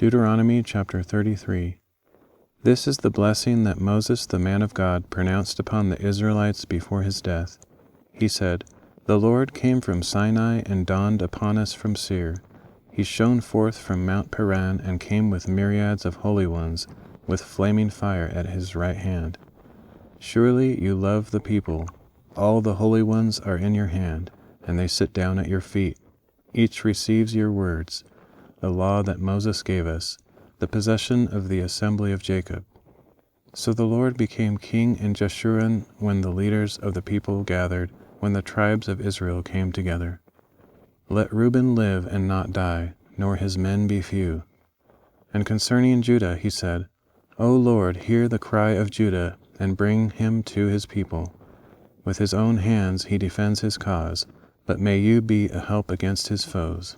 Deuteronomy chapter 33. This is the blessing that Moses the man of God pronounced upon the Israelites before his death. He said, "The Lord came from Sinai and dawned upon us from Seir. He shone forth from Mount Paran and came with myriads of holy ones, with flaming fire at his right hand. Surely you love the people. All the holy ones are in your hand, and they sit down at your feet. Each receives your words, the law that Moses gave us, the possession of the assembly of Jacob." So the Lord became king in Jeshurun when the leaders of the people gathered, when the tribes of Israel came together. Let Reuben live and not die, nor his men be few. And concerning Judah he said, O Lord, hear the cry of Judah, and bring him to his people. With his own hands he defends his cause, but may you be a help against his foes.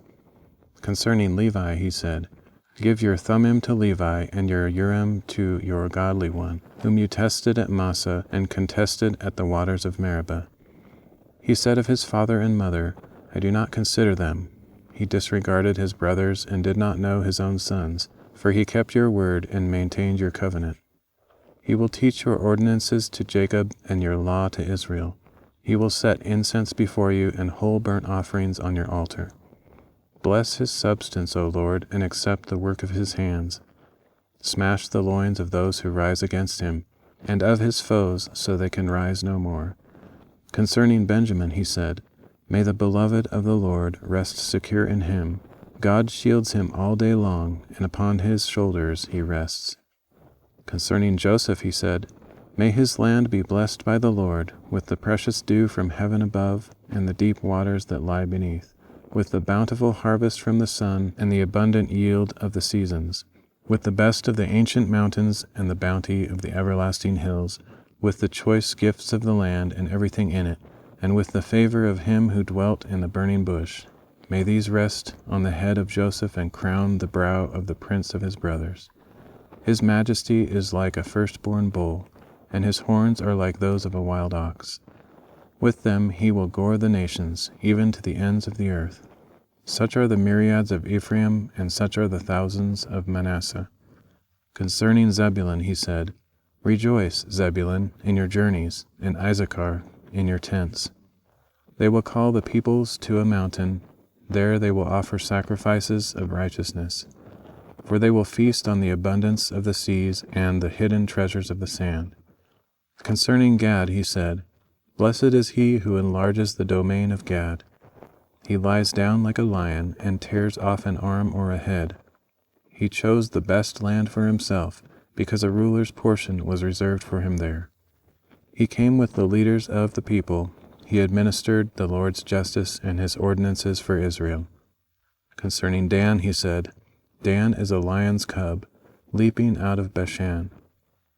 Concerning Levi he said, Give your Thummim to Levi, and your Urim to your godly one, whom you tested at Massah and contested at the waters of Meribah. He said of his father and mother, I do not consider them. He disregarded his brothers and did not know his own sons, for he kept your word and maintained your covenant. He will teach your ordinances to Jacob and your law to Israel. He will set incense before you and whole burnt offerings on your altar. Bless his substance, O Lord, and accept the work of his hands. Smash the loins of those who rise against him, and of his foes, so they can rise no more. Concerning Benjamin he said, May the beloved of the Lord rest secure in him. God shields him all day long, and upon his shoulders he rests. Concerning Joseph he said, May his land be blessed by the Lord, with the precious dew from heaven above, and the deep waters that lie beneath, with the bountiful harvest from the sun, and the abundant yield of the seasons, with the best of the ancient mountains, and the bounty of the everlasting hills, with the choice gifts of the land and everything in it, and with the favor of him who dwelt in the burning bush. May these rest on the head of Joseph and crown the brow of the prince of his brothers. His majesty is like a firstborn bull, and his horns are like those of a wild ox. With them he will gore the nations, even to the ends of the earth. Such are the myriads of Ephraim, and such are the thousands of Manasseh. Concerning Zebulun he said, Rejoice, Zebulun, in your journeys, and Issachar, in your tents. They will call the peoples to a mountain, there they will offer sacrifices of righteousness. For they will feast on the abundance of the seas and the hidden treasures of the sand. Concerning Gad he said, Blessed is he who enlarges the domain of Gad. He lies down like a lion and tears off an arm or a head. He chose the best land for himself, because a ruler's portion was reserved for him there. He came with the leaders of the people. He administered the Lord's justice and his ordinances for Israel. Concerning Dan he said, Dan is a lion's cub, leaping out of Bashan.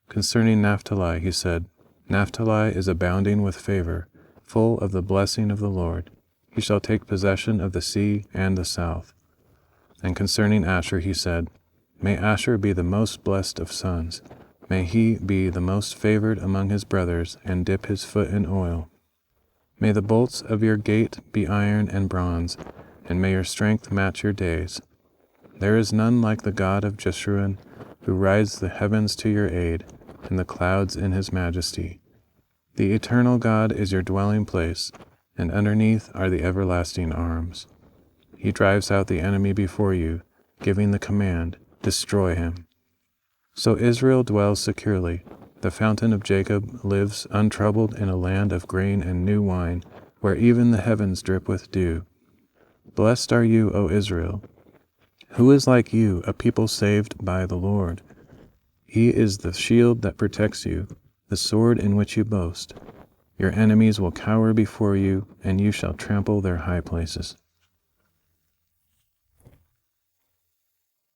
Concerning Naphtali he said, Naphtali is abounding with favor, full of the blessing of the Lord. He shall take possession of the sea and the south. And concerning Asher he said, May Asher be the most blessed of sons. May he be the most favored among his brothers, and dip his foot in oil. May the bolts of your gate be iron and bronze, and may your strength match your days. There is none like the God of Jeshurun, who rides the heavens to your aid, and the clouds in his majesty. The eternal God is your dwelling place, and underneath are the everlasting arms. He drives out the enemy before you, giving the command, Destroy him. So Israel dwells securely. The fountain of Jacob lives untroubled in a land of grain and new wine, where even the heavens drip with dew. Blessed are you, O Israel. Who is like you, a people saved by the Lord? He is the shield that protects you, the sword in which you boast. Your enemies will cower before you, and you shall trample their high places.